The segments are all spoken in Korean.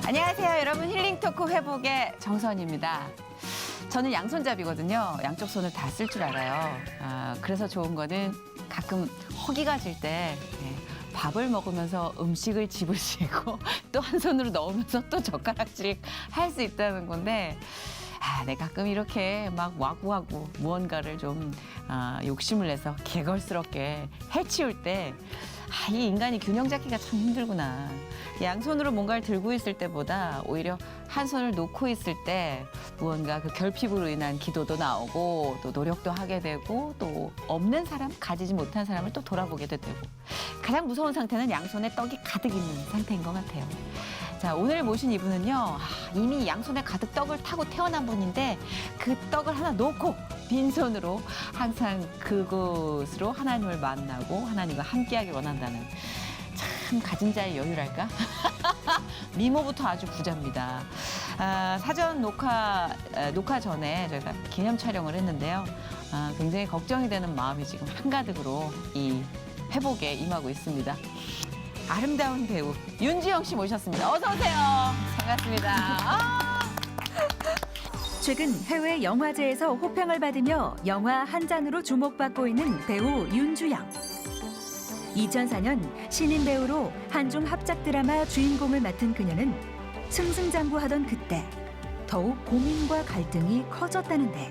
안녕하세요, 여러분. 힐링 토크 회복의 정선입니다. 저는 양손잡이거든요. 양쪽 손을 다 쓸 줄 알아요. 그래서 좋은 거는 가끔 허기가 질 때 밥을 먹으면서 음식을 집으시고 또 한 손으로 넣으면서 또 젓가락질 할 수 있다는 건데, 내가 가끔 이렇게 막 와구와구 무언가를 좀 욕심을 내서 개걸스럽게 해치울 때, 이 인간이 균형 잡기가 참 힘들구나. 양손으로 뭔가를 들고 있을 때보다 오히려 한 손을 놓고 있을 때 무언가 그 결핍으로 인한 기도도 나오고 또 노력도 하게 되고 또 없는 사람, 가지지 못한 사람을 또 돌아보게도 되고, 가장 무서운 상태는 양손에 떡이 가득 있는 상태인 것 같아요. 자, 오늘 모신 이분은요, 이미 양손에 가득 떡을 타고 태어난 분인데 그 떡을 하나 놓고 빈손으로 항상 그곳으로 하나님을 만나고 하나님과 함께하길 원한다는, 참 가진 자의 여유랄까? 미모부터 아주 부자입니다. 사전 녹화 전에 저희가 기념 촬영을 했는데요. 굉장히 걱정이 되는 마음이 지금 한가득으로 이 회복에 임하고 있습니다. 아름다운 배우 윤주영 씨 모셨습니다. 어서 오세요. 반갑습니다. 최근 해외 영화제에서 호평을 받으며 영화 한 잔으로 주목받고 있는 배우 윤주영. 2004년 신인 배우로 한중 합작 드라마 주인공을 맡은 그녀는 승승장구하던 그때 더욱 고민과 갈등이 커졌다는데,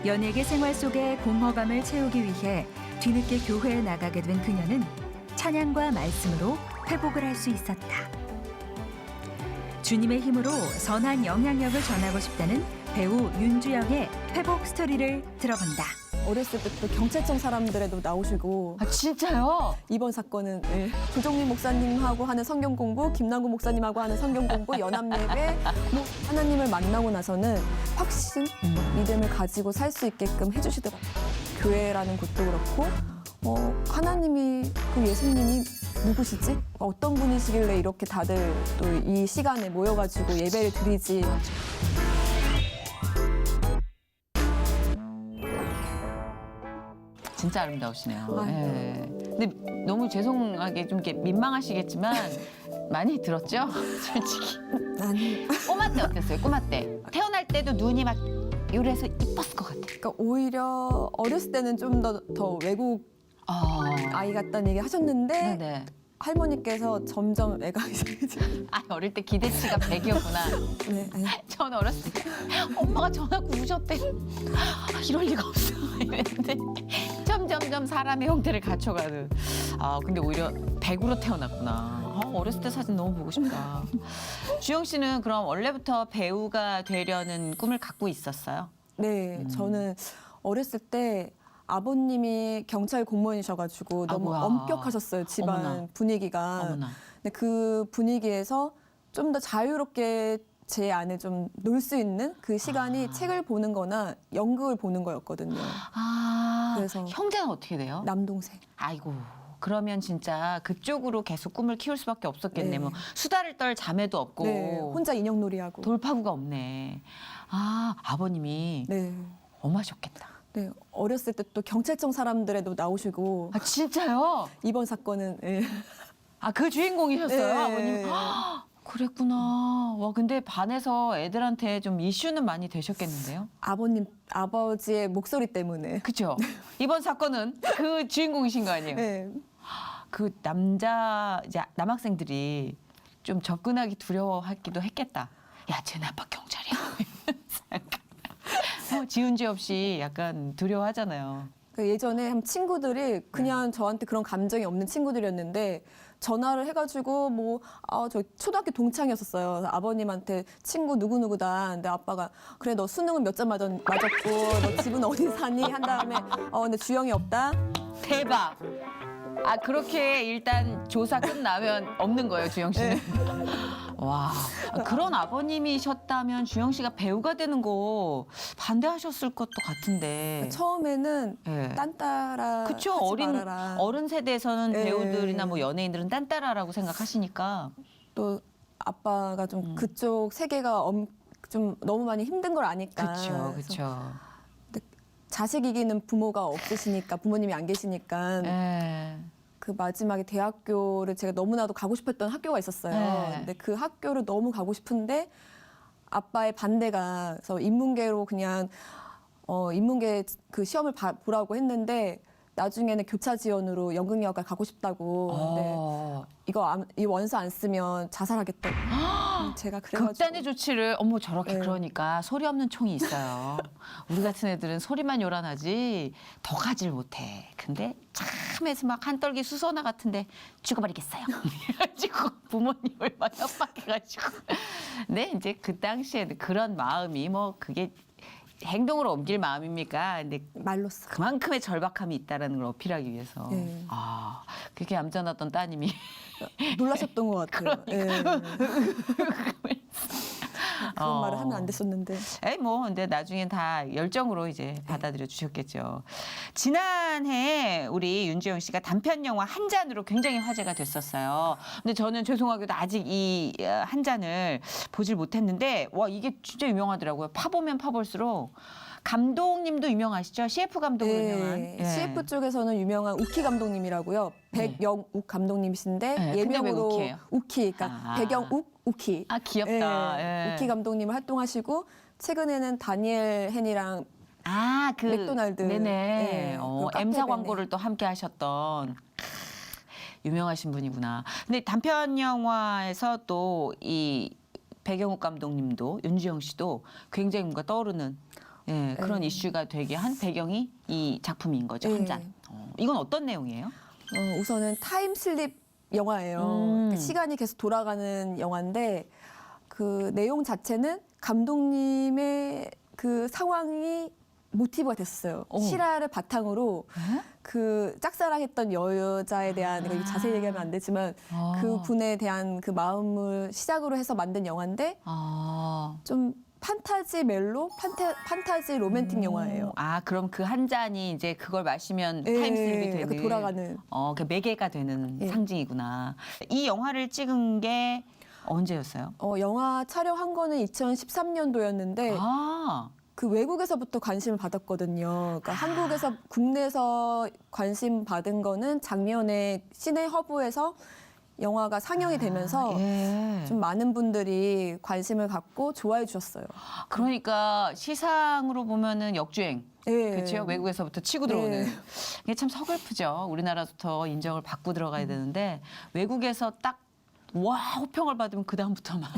연예계 생활 속의 공허감을 채우기 위해 뒤늦게 교회에 나가게 된 그녀는 찬양과 말씀으로 회복을 할 수 있었다. 주님의 힘으로 선한 영향력을 전하고 싶다는 배우 윤주영의 회복 스토리를 들어본다. 어렸을 때부터 경찰청 사람들에도 나오시고, 진짜요? 이번 사건은 조정민 목사님하고 하는 성경 공부, 김남구 목사님하고 하는 성경 공부, 연합예배, 하나님을 만나고 나서는 확신, 믿음을 가지고 살 수 있게끔 해주시더라고요. 교회라는 곳도 그렇고, 하나님이, 그 예수님이 누구시지? 어떤 분이시길래 이렇게 다들 또 이 시간에 모여가지고 예배를 드리지. 진짜 아름다우시네요. 근데 너무 죄송하게 좀 이렇게 민망하시겠지만 많이 들었죠? 솔직히. 아니. 꼬마 때 어땠어요? 꼬마 때. 태어날 때도 눈이 막 요래서 이뻤을 것 같아요. 그러니까 오히려 어렸을 때는 좀 더 외국 아이 같다는 얘기 하셨는데, 네네. 할머니께서 점점 애가 이상해지고. 어릴 때 기대치가 100이었구나. 네, 전 어렸을 때 엄마가 전화고 우셨대. 이럴 리가 없어. 이랬는데 점점점 사람의 형태를 갖춰가는. 근데 오히려 100으로 태어났구나. 어렸을 때 사진 너무 보고 싶다. 주영 씨는 그럼 원래부터 배우가 되려는 꿈을 갖고 있었어요? 네, 저는 어렸을 때 아버님이 경찰 공무원이셔가지고 너무 아이고야. 엄격하셨어요, 집안 어머나. 분위기가. 어머나. 근데 그 분위기에서 좀 더 자유롭게 제 안에 좀 놀 수 있는 그 시간이 책을 보는 거나 연극을 보는 거였거든요. 그래서 형제는 어떻게 돼요? 남동생. 아이고. 그러면 진짜 그쪽으로 계속 꿈을 키울 수밖에 없었겠네. 네. 뭐 수다를 떨 자매도 없고. 네, 혼자 인형놀이하고. 돌파구가 없네. 아버님이 네. 엄하셨겠다. 네, 어렸을 때 또 경찰청 사람들에도 나오시고. 진짜요? 이번 사건은, 네. 그 주인공이셨어요, 네. 아버님? 그랬구나. 와, 근데 반에서 애들한테 좀 이슈는 많이 되셨겠는데요? 아버지의 목소리 때문에. 그죠? 이번 사건은 그 주인공이신 거 아니에요? 네. 그 이제 남학생들이 좀 접근하기 두려워하기도 했겠다. 야, 쟤네 아빠 경찰이야. 지은 죄 없이 약간 두려워하잖아요. 예전에 한 친구들이 그냥 저한테 그런 감정이 없는 친구들이었는데, 전화를 해가지고 저 초등학교 동창이었었어요. 그래서 아버님한테 친구 누구누구다. 근데 아빠가 그래, 너 수능은 몇 점 맞았고 너 집은 어디 사니? 한 다음에 근데 주영이 없다. 대박. 그렇게 일단 조사 끝나면 없는 거예요, 주영 씨는? 와, 그런 아버님이셨다면 주영 씨가 배우가 되는 거 반대하셨을 것도 같은데. 처음에는 네. 딴따라 그쵸. 하지 말아라. 어른 세대에서는 네. 배우들이나 뭐 연예인들은 딴따라라고 생각하시니까. 또 아빠가 좀 그쪽 세계가 좀 너무 많이 힘든 걸 아니까. 그쵸, 그래서 그쵸. 자식 이기는 부모가 없으시니까, 부모님이 안 계시니까. 예. 그 마지막에 대학교를 제가 너무나도 가고 싶었던 학교가 있었어요. 네. 근데 그 학교를 너무 가고 싶은데 아빠의 반대가 그래서 인문계로 그냥 인문계 그 시험을 보라고 했는데 나중에는 교차 지원으로 연극영화과 가고 싶다고. 근데 이 원서 안 쓰면 자살하겠다고. 제가 그래가지고 극단의 조치를 어머 저렇게 네. 그러니까 소리 없는 총이 있어요. 우리 같은 애들은 소리만 요란하지 더 가질 못해. 근데 참해서 막 한떨기 수선화 같은데 죽어버리겠어요. 그래가지고 부모님을 막 협박해가지고. 근데 이제 그 당시에 그런 마음이 뭐 그게 행동으로 옮길 마음입니까? 근데 말로써. 그만큼의 절박함이 있다라는 걸 어필하기 위해서. 네. 아 그렇게 얌전했던 따님이. 놀라셨던 것 같아요. 예. 그런 말을 하면 안 됐었는데. 에이 뭐 근데 나중엔 다 열정으로 이제 받아들여 주셨겠죠. 지난해 우리 윤주영 씨가 단편 영화 한 잔으로 굉장히 화제가 됐었어요. 근데 저는 죄송하게도 아직 이 한 잔을 보질 못했는데 와 이게 진짜 유명하더라고요. 파보면 파볼수록 감독님도 유명하시죠? CF 감독으로 유명한. 예. CF 쪽에서는 유명한 우키 감독님이라고요. 백영욱 감독님이신데 네, 근데 왜 예명으로 우키예요? 우키, 그러니까 아. 백영욱 우키. 아 귀엽다. 예. 우키 감독님을 활동하시고 최근에는 다니엘 헨이랑 아, 그 맥도날드. 네네. 네, 그 카페 M사 베네. 광고를 또 함께 하셨던 유명하신 분이구나. 근데 단편 영화에서 또 이 백영욱 감독님도 윤주영 씨도 굉장히 뭔가 떠오르는 그런 이슈가 되게 한 배경이 이 작품인 거죠. 한 네. 잔. 이건 어떤 내용이에요? 우선은 타임슬립 영화예요. 그러니까 시간이 계속 돌아가는 영화인데 그 내용 자체는 감독님의 그 상황이 모티브가 됐어요. 오. 실화를 바탕으로 그 짝사랑했던 여자에 대한 이거 자세히 얘기하면 안 되지만 그 분에 대한 그 마음을 시작으로 해서 만든 영화인데 좀 판타지 멜로, 판타지 로맨틱 영화예요. 아, 그럼 그 한 잔이 이제 그걸 마시면 예, 타임슬립이 되는. 약간 돌아가는. 그 매개가 되는 예. 상징이구나. 이 영화를 찍은 게 언제였어요? 영화 촬영한 거는 2013년도였는데 아, 그 외국에서부터 관심을 받았거든요. 그러니까 한국에서 국내에서 관심 받은 거는 작년에 시내 허브에서 영화가 상영이 되면서 예. 좀 많은 분들이 관심을 갖고 좋아해 주셨어요. 그러니까 시상으로 보면은 역주행. 네. 그렇죠. 외국에서부터 치고 들어오는. 네. 이게 참 서글프죠. 우리나라부터 인정을 받고 들어가야 되는데 외국에서 딱 와 호평을 받으면 그 다음부터 막.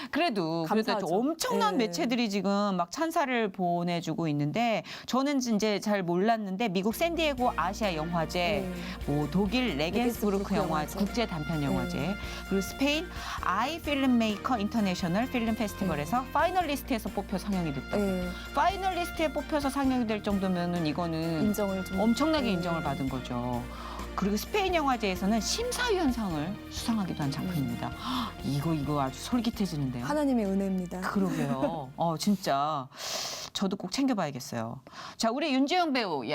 그래도 감사하죠. 엄청난 네. 매체들이 지금 막 찬사를 보내주고 있는데 저는 이제 잘 몰랐는데 미국 샌디에고 아시아 영화제, 뭐 독일 레겐스부르크 영화제, 국제 단편 영화제, 그리고 스페인 아이 필름메이커 인터내셔널 필름 페스티벌에서 파이널리스트에서 뽑혀 상영이 됐다. 네. 파이널리스트에 뽑혀서 상영이 될 정도면은 이거는 인정을 좀 엄청나게 네. 인정을 받은 거죠. 그리고 스페인 영화제에서는 심사위원상을 수상하기도 한 작품입니다. 이거 아주 솔깃해지는데요. 하나님의 은혜입니다. 그러게요. 진짜 저도 꼭 챙겨봐야겠어요. 자, 우리 윤주영 배우, 이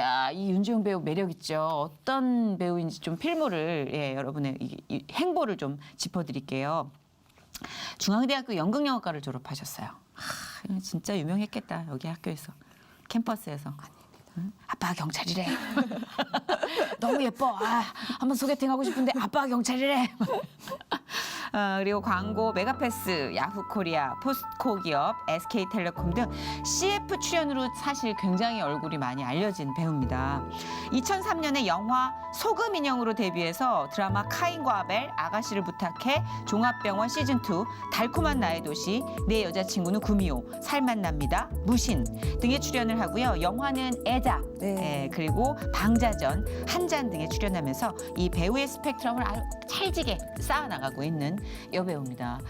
윤주영 배우 매력 있죠. 어떤 배우인지 좀 필모를 여러분의 이 행보를 좀 짚어드릴게요. 중앙대학교 연극영화과를 졸업하셨어요. 진짜 유명했겠다 여기 학교에서 캠퍼스에서. 응? 아빠가 경찰이래. 너무 예뻐. 한번 소개팅하고 싶은데 아빠가 경찰이래. 그리고 광고, 메가패스, 야후코리아, 포스코 기업, SK텔레콤 등 CF 출연으로 사실 굉장히 얼굴이 많이 알려진 배우입니다. 2003년에 영화 소금 인형으로 데뷔해서 드라마 카인과 아벨, 아가씨를 부탁해, 종합병원 시즌2, 달콤한 나의 도시, 내 여자친구는 구미호, 살맛납니다, 무신 등에 출연을 하고요. 영화는 애자, 네. 그리고 방자전, 한잔 등에 출연하면서 이 배우의 스펙트럼을 아주 찰지게 쌓아나가고 있는 여배우입니다.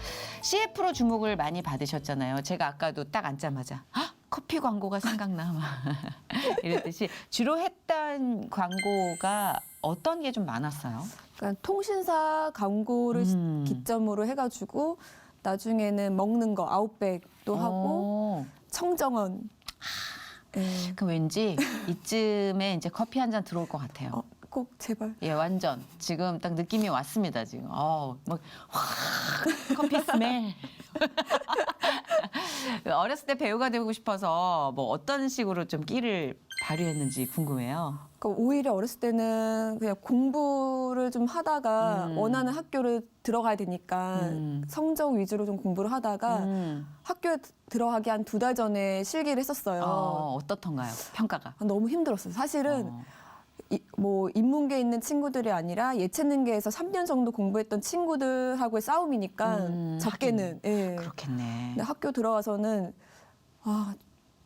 CF로 주목을 많이 받으셨잖아요. 제가 아까도 딱 앉자마자 커피 광고가 생각나 막 이랬듯이 주로 했던 광고가 어떤 게 좀 많았어요? 그러니까 통신사 광고를 기점으로 해가지고 나중에는 먹는 거 아웃백도 하고 청정원. 네. 그 왠지 이쯤에 이제 커피 한 잔 들어올 것 같아요. 꼭 제발. 예, 완전 지금 딱 느낌이 왔습니다. 지금 막 확 커피 스멜 어렸을 때 배우가 되고 싶어서 뭐 어떤 식으로 좀 끼를 발휘했는지 궁금해요. 그러니까 오히려 어렸을 때는 그냥 공부를 좀 하다가 원하는 학교를 들어가야 되니까 성적 위주로 좀 공부를 하다가 학교에 들어가기 한 2달 전에 실기를 했었어요. 어떻던가요? 평가가? 너무 힘들었어요. 사실은 뭐 인문계에 있는 친구들이 아니라 예체능계에서 3년 정도 공부했던 친구들하고의 싸움이니까 적게는. 예. 그렇겠네. 근데 학교 들어가서는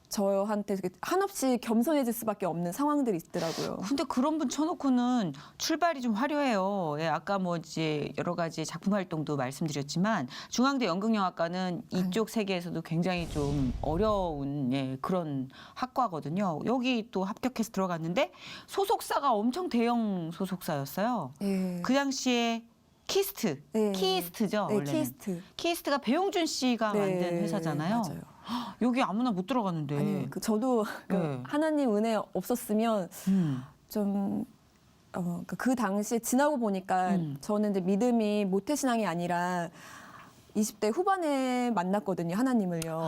저한테 한없이 겸손해질 수밖에 없는 상황들이 있더라고요. 근데 그런 분 쳐놓고는 출발이 좀 화려해요. 예, 아까 뭐 이제 여러 가지 작품 활동도 말씀드렸지만 중앙대 연극영화과는 이쪽 세계에서도 굉장히 좀 어려운 그런 학과거든요. 여기 또 합격해서 들어갔는데 소속사가 엄청 대형 소속사였어요. 예. 그 당시에 키스트, 네. 키스트죠. 네, 원래는. 키스트. 키스트가 배용준 씨가 만든 회사잖아요. 맞아요. 여기 아무나 못 들어가는데. 아니, 저도 네. 하나님 은혜 없었으면 좀 그 당시에 지나고 보니까 저는 이제 믿음이 모태신앙이 아니라 20대 후반에 만났거든요, 하나님을요.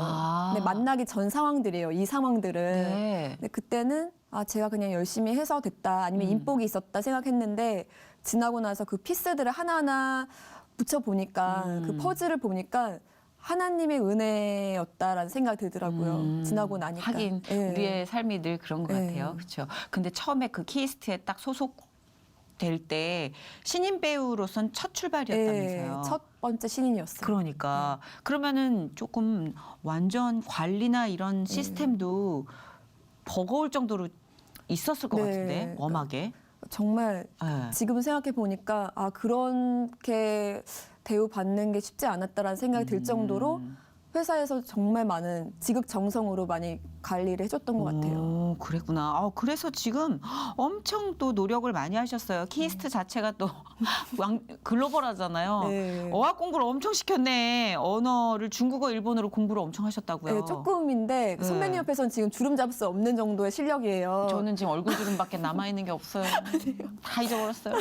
근데 만나기 전 상황들이에요, 이 상황들은. 네. 근데 그때는 제가 그냥 열심히 해서 됐다, 아니면 인복이 있었다 생각했는데 지나고 나서 그 피스들을 하나하나 붙여 보니까 그 퍼즐을 보니까 하나님의 은혜였다라는 생각이 들더라고요. 지나고 나니까. 하긴 예. 우리의 삶이 늘 그런 것 예. 같아요. 그렇죠. 근데 처음에 그 키스트에 딱 소속될 때 신인 배우로선 첫 출발이었다면서요. 첫 번째 신인이었어요. 그러니까 그러면은 조금 완전 관리나 이런 시스템도 버거울 정도로 있었을 것 네. 같은데 웜하게. 정말 예. 지금 생각해 보니까 그렇게 대우받는 게 쉽지 않았다라는 생각이 들 정도로 회사에서 정말 많은 지극정성으로 많이 관리를 해줬던 것 같아요. 오, 그랬구나. 그래서 지금 엄청 또 노력을 많이 하셨어요. 키스트 자체가 또 글로벌하잖아요. 네. 어학 공부를 엄청 시켰네. 언어를 중국어, 일본어로 공부를 엄청 하셨다고요. 네, 조금인데 네. 선배님 옆에서는 지금 주름 잡을 수 없는 정도의 실력이에요. 저는 지금 얼굴 주름밖에 남아있는 게 없어요. 다 잊어버렸어요.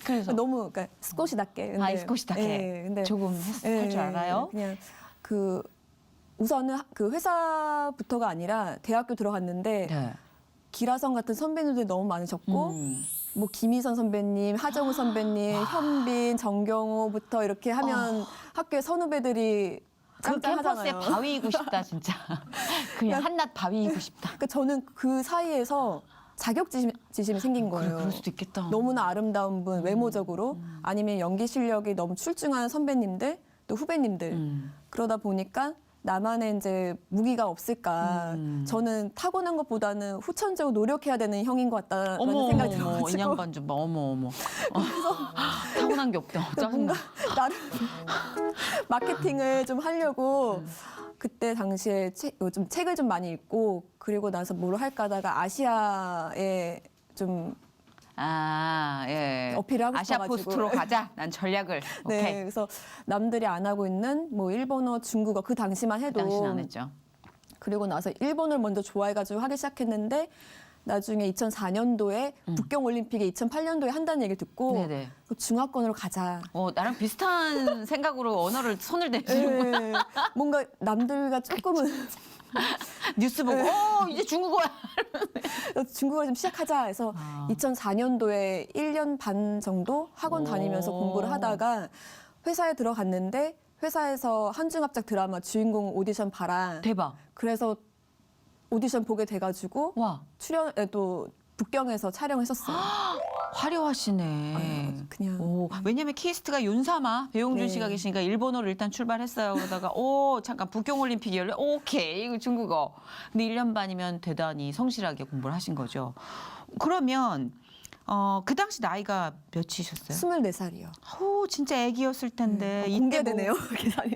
그래서 너무 그러니까 스코시답게. 근데, 스코시답게 근데 조금 할 줄 알아요? 그냥 우선은 그 회사부터가 아니라 대학교 들어갔는데 네. 기라성 같은 선배님들이 너무 많으셨고 뭐 김희선 선배님, 하정우 선배님, 현빈, 정경호부터 이렇게 하면 학교의 선후배들이 그 캠퍼스에 짱짱하잖아요. 바위이고 싶다 진짜. 그냥 한낱 바위이고 싶다. 그러니까 저는 그 사이에서 자격지심이 생긴 거예요. 그럴 수도 있겠다. 너무나 아름다운 분, 외모적으로 아니면 연기 실력이 너무 출중한 선배님들, 또 후배님들. 그러다 보니까 나만의 이제 무기가 없을까. 저는 타고난 것보다는 후천적으로 노력해야 되는 형인 것 같다라는 생각이 들어가지고. 인양반 좀 봐. 어머. 타고난 게 없다. 짜증나. 나름 마케팅을 좀 하려고 그때 당시에 요즘 책을 좀 많이 읽고 그리고 나서 뭘 할까 하다가 아시아에 좀 예. 어필을 하고 아시아 싶어가지고. 포스트로 가자. 난 전략을. 네, 오케이. 그래서 남들이 안 하고 있는 뭐 일본어, 중국어 그 당시만 해도 당신 안 했죠. 그리고 나서 일본을 먼저 좋아해가지고 하기 시작했는데 나중에 2004년도에 북경 올림픽에 2008년도에 한다는 얘기를 듣고 네네. 중화권으로 가자. 나랑 비슷한 생각으로 언어를 손을 대시는구나. 네, 뭔가 남들과 조금은 뉴스 보고 이제 중국어야. 중국어를 좀 시작하자 해서 2004년도에 1년 반 정도 학원 다니면서 공부를 하다가 회사에 들어갔는데 회사에서 한중합작 드라마 주인공 오디션 봐라. 대박. 그래서 오디션 보게 돼가지고 와, 출연에도 북경에서 촬영했었어요. 화려하시네. 그냥 왜냐면 키스트가 윤사마 배용준 네. 씨가 계시니까 일본어로 일단 출발했어요. 그러다가 잠깐 북경 올림픽이 열려. 오케이. 이거 중국어. 근데 1년 반이면 대단히 성실하게 공부를 하신 거죠. 그러면 그 당시 나이가 몇이셨어요? 24살이요. 진짜 애기였을 텐데. 이때 공개되네요. 뭐 계산이.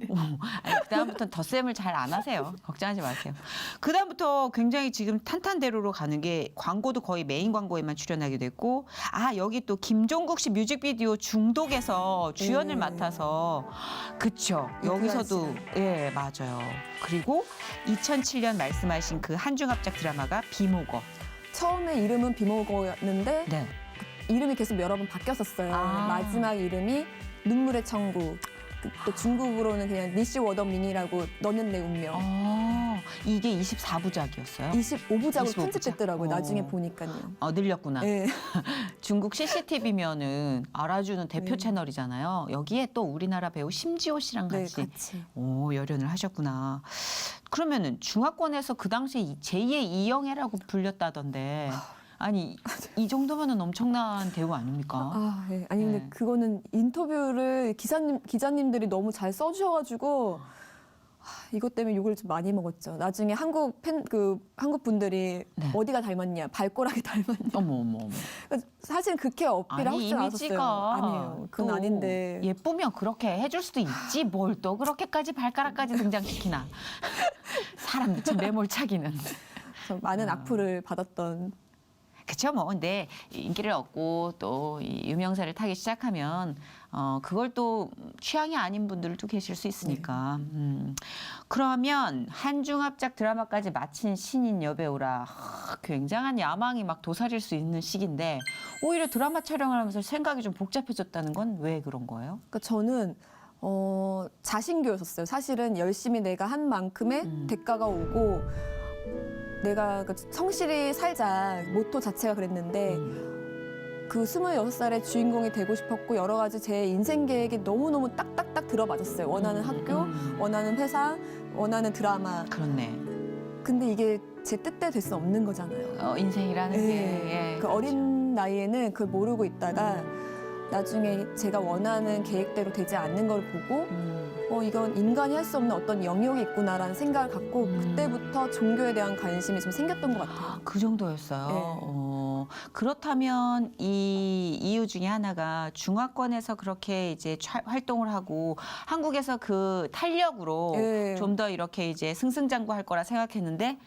그다음부터는 덧셈을 잘 안 하세요. 걱정하지 마세요. 그다음부터 굉장히 지금 탄탄대로로 가는 게 광고도 거의 메인 광고에만 출연하게 됐고 여기 또 김종국 씨 뮤직비디오 중독에서 주연을 맡아서 그쵸. 여기서도 예, 맞아요. 그리고 2007년 말씀하신 그 한중합작 드라마가 비모거. 처음에 이름은 비모거였는데 네. 이름이 계속 여러 번 바뀌었었어요. 아. 마지막 이름이 눈물의 천국. 또 중국으로는 그냥 니시 워더민이라고 너는 내 운명. 이게 24부작이었어요? 25부작으로 25부작? 편집됐더라고요. 나중에 보니까요. 늘렸구나. 네. 중국 CCTV면은 알아주는 대표 네. 채널이잖아요. 여기에 또 우리나라 배우 심지호 씨랑 네, 같이 같이. 열연을 하셨구나. 그러면은 중화권에서 그 당시에 제2의 이영애라고 불렸다던데. 아니 이 정도면은 엄청난 대우 아닙니까? 네. 아니 근데 네. 그거는 인터뷰를 기자님들이 너무 잘 써주셔가지고 이것 때문에 욕을 좀 많이 먹었죠. 나중에 한국 분들이 네. 어디가 닮았냐, 발꼬락이 닮았냐. 어머. 그러니까 사실 그렇게 어필을 하고 아니 싶지 않았었어요. 이미지가 아니에요. 그건 또 아닌데. 예쁘면 그렇게 해줄 수도 있지 뭘 또 그렇게까지 발가락까지 등장시키나. 사람 참 매몰차기는. 그래서 많은 악플을 받았던. 그렇죠. 뭐 근데 인기를 얻고 또 이 유명세를 타기 시작하면 그걸 또 취향이 아닌 분들도 계실 수 있으니까. 그러면 한중합작 드라마까지 마친 신인 여배우라 굉장한 야망이 막 도사릴 수 있는 시기인데 오히려 드라마 촬영을 하면서 생각이 좀 복잡해졌다는 건 왜 그런 거예요? 그러니까 저는 자신교였었어요. 사실은 열심히 내가 한 만큼의 대가가 오고 내가 성실히 살자 모토 자체가 그랬는데 그 26살의 주인공이 되고 싶었고 여러 가지 제 인생 계획이 너무너무 딱딱딱 들어맞았어요. 원하는 학교, 원하는 회사, 원하는 드라마. 그렇네. 근데 이게 제 뜻대로 될 수 없는 거잖아요. 인생이라는 예. 게. 그 어린 나이에는 그걸 모르고 있다가 나중에 제가 원하는 계획대로 되지 않는 걸 보고 이건 인간이 할 수 없는 어떤 영역이 있구나라는 생각을 갖고 그때부터 종교에 대한 관심이 좀 생겼던 것 같아요. 그 정도였어요. 네. 그렇다면 이 이유 중에 하나가 중화권에서 그렇게 이제 활동을 하고 한국에서 그 탄력으로 네. 좀 더 이렇게 이제 승승장구할 거라 생각했는데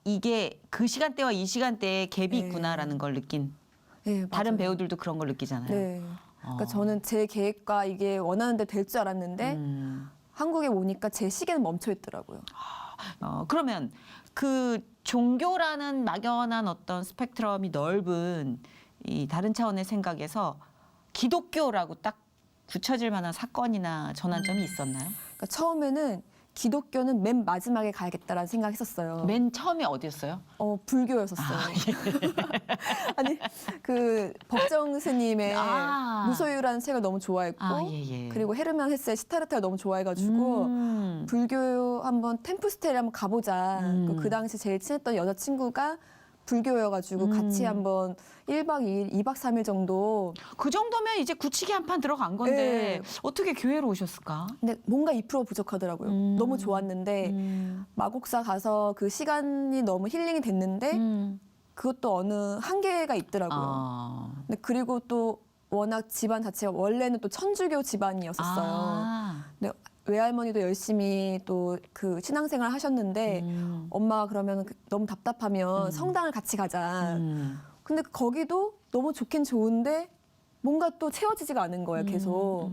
이게 그 시간대와 이 시간대에 갭이 네. 있구나라는 걸 느낀 네, 다른 맞아요. 배우들도 그런 걸 느끼잖아요. 네. 그러니까 저는 제 계획과 이게 원하는 대로 될 줄 알았는데 한국에 오니까 제 시계는 멈춰 있더라고요. 그러면 그 종교라는 막연한 어떤 스펙트럼이 넓은 이 다른 차원의 생각에서 기독교라고 딱 붙여질 만한 사건이나 전환점이 있었나요? 그러니까 처음에는 기독교는 맨 마지막에 가야겠다라는 생각했었어요. 맨 처음에 어디였어요? 불교였었어요. 아니 그 법정 스님의 무소유라는 책을 너무 좋아했고 예. 그리고 헤르만 헤세의 시타르타를 너무 좋아해가지고 불교 한번 템플스테이를 한번 가보자. 그 당시 제일 친했던 여자친구가 불교여가지고 같이 한번 1박 2일, 2박 3일 정도. 그 정도면 이제 굳히기 한 판 들어간 건데 네. 어떻게 교회로 오셨을까? 근데 뭔가 2% 부족하더라고요. 너무 좋았는데 마곡사 가서 그 시간이 너무 힐링이 됐는데 그것도 어느 한계가 있더라고요. 근데 그리고 또 워낙 집안 자체가 원래는 또 천주교 집안이었었어요. 근데 외할머니도 열심히 또 그 신앙생활 하셨는데 엄마가 그러면 너무 답답하면 성당을 같이 가자. 근데 거기도 너무 좋긴 좋은데 뭔가 또 채워지지가 않은 거예요, 계속.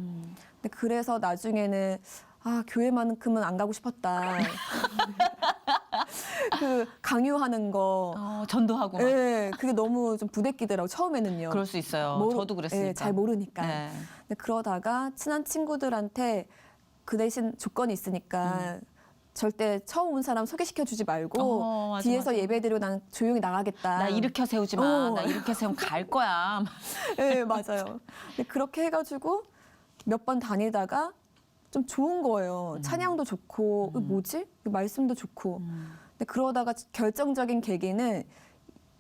근데 그래서 나중에는 교회만큼은 안 가고 싶었다. 그 강요하는 거. 전도하고 막. 네, 그게 너무 좀 부대끼더라고요, 처음에는요. 그럴 수 있어요. 저도 그랬으니까. 네, 잘 모르니까. 네. 근데 그러다가 친한 친구들한테 그 대신 조건이 있으니까 절대 처음 온 사람 소개시켜주지 말고 맞아, 뒤에서 맞아. 예배드리고 난 조용히 나가겠다. 나 일으켜 세우지 마. 어. 나 일으켜 세우면 갈 거야. 네, 맞아요. 근데 그렇게 해가지고 몇 번 다니다가 좀 좋은 거예요. 찬양도 좋고 뭐지? 말씀도 좋고. 근데 그러다가 결정적인 계기는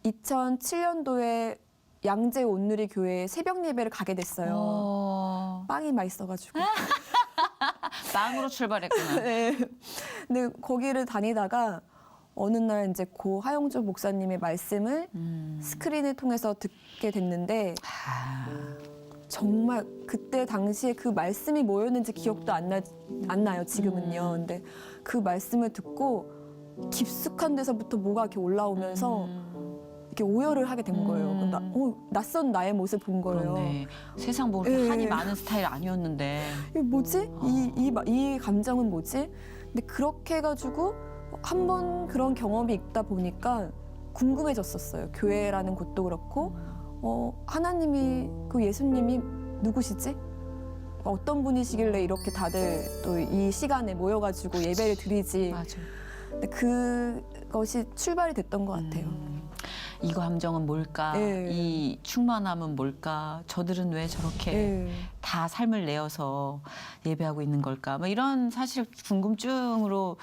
2007년도에 양재 온누리 교회에 새벽 예배를 가게 됐어요. 빵이 맛있어가지고. 빵으로 출발했구나. 네. 근데 거기를 다니다가 어느 날 이제 고 하영조 목사님의 말씀을 스크린을 통해서 듣게 됐는데 정말 그때 당시에 그 말씀이 뭐였는지 기억도 안 나요, 지금은요. 근데 그 말씀을 듣고 깊숙한 데서부터 뭐가 이렇게 올라오면서 이렇게 오열을 하게 된 거예요. 낯선 나의 모습 본 거예요. 그렇네. 세상 보면 예. 한이 많은 스타일 아니었는데. 이게 뭐지? 이 감정은 뭐지? 근데 그렇게 해가지고 한 번 그런 경험이 있다 보니까 궁금해졌었어요. 교회라는 곳도 그렇고 하나님이 그 예수님이 누구시지? 어떤 분이시길래 이렇게 다들 또 이 시간에 모여가지고 예배를 드리지. 맞아. 근데 그것이 출발이 됐던 것 같아요. 이거 함정은 뭘까? 예. 이 충만함은 뭘까? 저들은 왜 저렇게 예. 다 삶을 내어서 예배하고 있는 걸까? 뭐 이런 사실 궁금증으로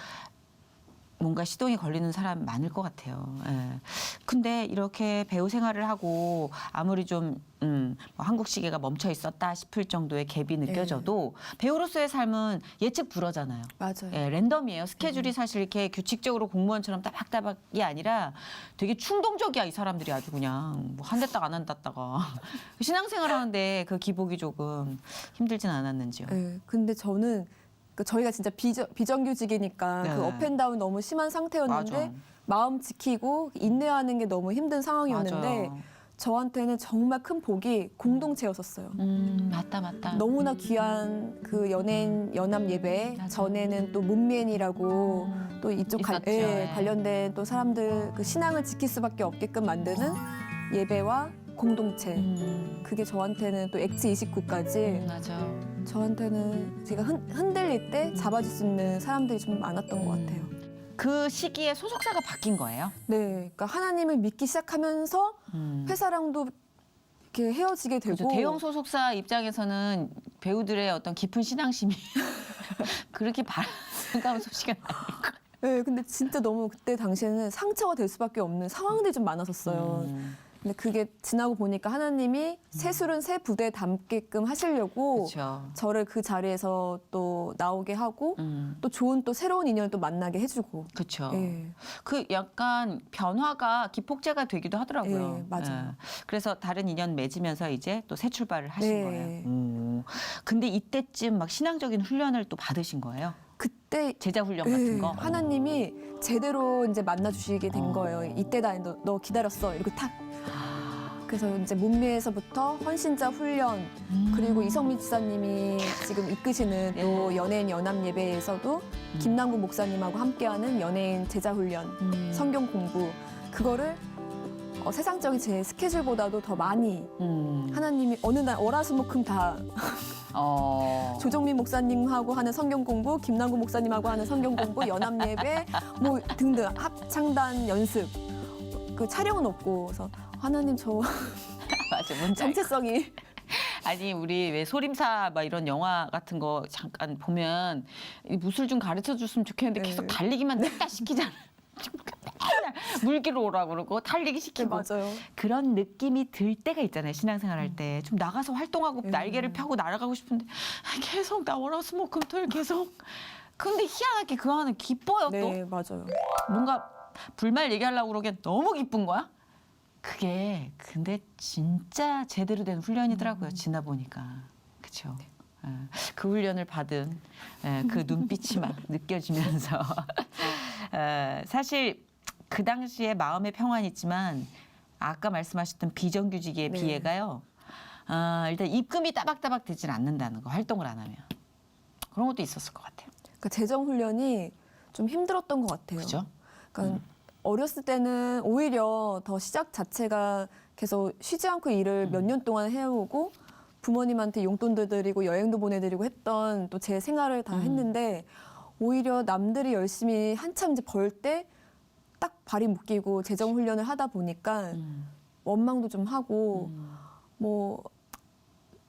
뭔가 시동이 걸리는 사람 많을 것 같아요. 예. 근데 이렇게 배우 생활을 하고 아무리 좀 뭐 한국 시계가 멈춰 있었다 싶을 정도의 갭이 느껴져도 배우로서의 삶은 예측 불허잖아요. 맞아요. 예, 랜덤이에요. 스케줄이 사실 이렇게 규칙적으로 공무원처럼 따박따박이 아니라 되게 충동적이야, 이 사람들이 아주 그냥. 뭐 한 대 딱 안 한다다가. 신앙생활 하는데 그 기복이 조금 힘들진 않았는지요. 예. 근데 저는 저희가 진짜 비정규직이니까 네. 그 업앤다운 너무 심한 상태였는데 맞아. 마음 지키고 인내하는 게 너무 힘든 상황이었는데 맞아요. 저한테는 정말 큰 복이 공동체였었어요. 맞다. 너무나 귀한 그 연예인 연합 예배 맞아. 전에는 또 문맨이라고 또 이쪽 있었죠. 예. 관련된 또 사람들 그 신앙을 지킬 수밖에 없게끔 만드는 예배와 공동체 그게 저한테는 또 엑지 29까지 맞아. 저한테는 제가 흔들릴 때 잡아줄 수 있는 사람들이 좀 많았던 것 같아요. 그 시기에 소속사가 바뀐 거예요? 네, 그러니까 하나님을 믿기 시작하면서 회사랑도 이렇게 헤어지게 되고 그렇죠. 대형 소속사 입장에서는 배우들의 어떤 깊은 신앙심이 그렇게 반가운 소식은 아닐까. 네, 근데 진짜 너무 그때 당시에는 상처가 될 수밖에 없는 상황들이 좀 많았었어요. 근데 그게 지나고 보니까 하나님이 새 술은 새 부대에 담게끔 하시려고 그렇죠. 저를 그 자리에서 또 나오게 하고 또 좋은 또 새로운 인연을 또 만나게 해주고. 그렇죠. 예. 그 약간 변화가 기폭제가 되기도 하더라고요. 네, 맞아요. 그래서 다른 인연 맺으면서 이제 또 새 출발을 하신 네. 거예요. 근데 이때쯤 막 신앙적인 훈련을 또 받으신 거예요? 그때 제자 훈련 같은 거? 하나님이 제대로 이제 만나 주시게 된 어. 거예요. 이때다, 너 기다렸어. 이렇게 탁. 아, 그래서 이제 문미에서부터 헌신자 훈련 그리고 이성민 지사님이 지금 이끄시는 또 연예인 연합 예배에서도 김남구 목사님하고 함께하는 연예인 제자 훈련, 성경 공부 그거를 세상적인 제 스케줄보다도 더 많이 하나님이 어느 날 월화수목금 다 조정민 목사님하고 하는 성경 공부, 김남구 목사님하고 하는 성경 공부, 연합 예배 뭐 등등 합창단 연습 그 촬영은 없고 그래서 하나님 저 맞아, 뭔지 알 정체성이 아니 우리 왜 소림사 막 이런 영화 같은 거 잠깐 보면 이 무술 좀 가르쳐 줬으면 좋겠는데 계속 달리기만 냅다 시키잖아. 맨날 물기로 오라고 그러고 달리기 네, 시키고 맞아요. 그런 느낌이 들 때가 있잖아요. 신앙생활 할 때 좀 나가서 활동하고 날개를 펴고 날아가고 싶은데 계속 나 월화수목금토일 계속. 근데 희한하게 그 안에 기뻐요. 네, 맞아요. 또 뭔가 불말 얘기하려고 그러기엔 너무 기쁜 거야. 그게 근데 진짜 제대로 된 훈련이더라고요. 지나 보니까. 그렇죠. 그 훈련을 받은 그 눈빛이 막 느껴지면서 사실 그 당시에 마음의 평화는 있지만 아까 말씀하셨던 비정규직의 네. 비애가요. 일단 입금이 따박따박 되질 않는다는 거. 활동을 안 하면. 그런 것도 있었을 것 같아요. 그러니까 재정 훈련이 좀 힘들었던 것 같아요. 그죠? 그러니까 어렸을 때는 오히려 더 시작 자체가 계속 쉬지 않고 일을 몇 년 동안 해오고 부모님한테 용돈도 드리고 여행도 보내드리고 했던 또 제 생활을 다 했는데 오히려 남들이 열심히 한참 이제 벌 때 딱 발이 묶이고 재정 훈련을 하다 보니까 원망도 좀 하고 뭐